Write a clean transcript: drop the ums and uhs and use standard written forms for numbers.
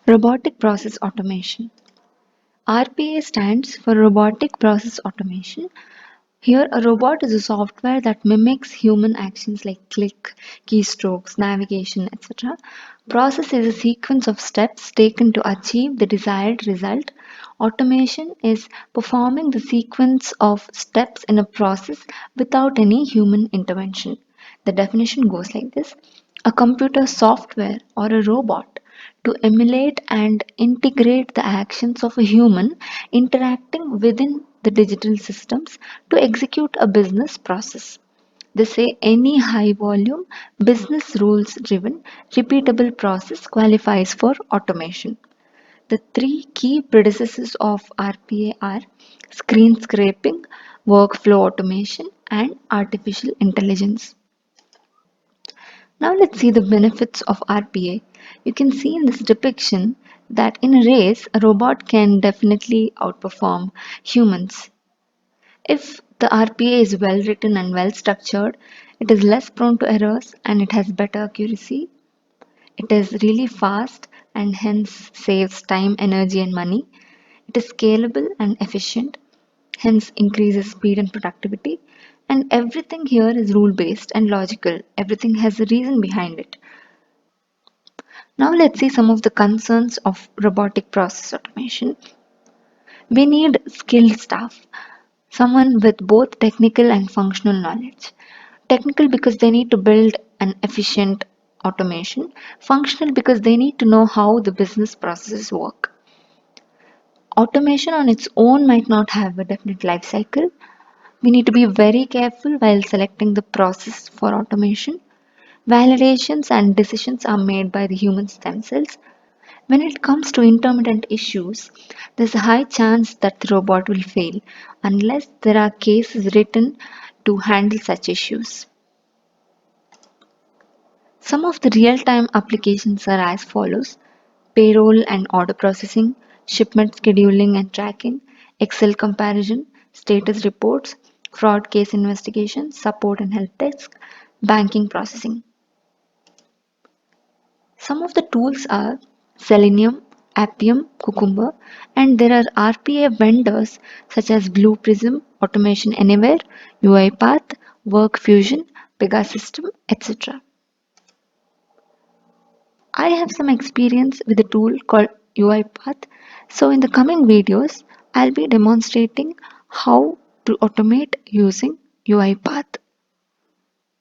Robotic Process Automation. RPA stands for Robotic Process Automation. Here, a robot is a software that mimics human actions like click, keystrokes, navigation, etc. Process is a sequence of steps taken to achieve the desired result. Automation is performing the sequence of steps in a process without any human intervention. The definition goes like this: a computer software or a robot to emulate and integrate the actions of a human interacting within the digital systems to execute a business process. They say any high volume, business rules driven, repeatable process qualifies for automation. The three key predecessors of RPA are screen scraping, workflow automation, and artificial intelligence. Now let's see the benefits of RPA. You can see in this depiction that in a race, a robot can definitely outperform humans. If the RPA is well written and well structured, it is less prone to errors and it has better accuracy. It is really fast and hence saves time, energy, and money. It is scalable and efficient, hence increases speed and productivity. And everything here is rule based and logical. Everything has a reason behind it. Now let's see some of the concerns of robotic process automation. We need skilled staff, someone with both technical and functional knowledge. Technical because they need to build an efficient automation, functional because they need to know how the business processes work. Automation on its own might not have a definite life cycle. We need to be very careful while selecting the process for automation. Validations and decisions are made by the humans themselves. When it comes to intermittent issues, there's a high chance that the robot will fail unless there are cases written to handle such issues. Some of the real time applications are as follows: payroll and order processing, shipment scheduling and tracking, Excel comparison, status reports, fraud case investigation, support and help desk, banking processing. Some of the tools are Selenium, Appium, Cucumber, and there are RPA vendors such as Blue Prism, Automation Anywhere, UiPath, WorkFusion, Pegasystem, etc. I have some experience with a tool called UiPath, so in the coming videos, I'll be demonstrating how to automate using UiPath.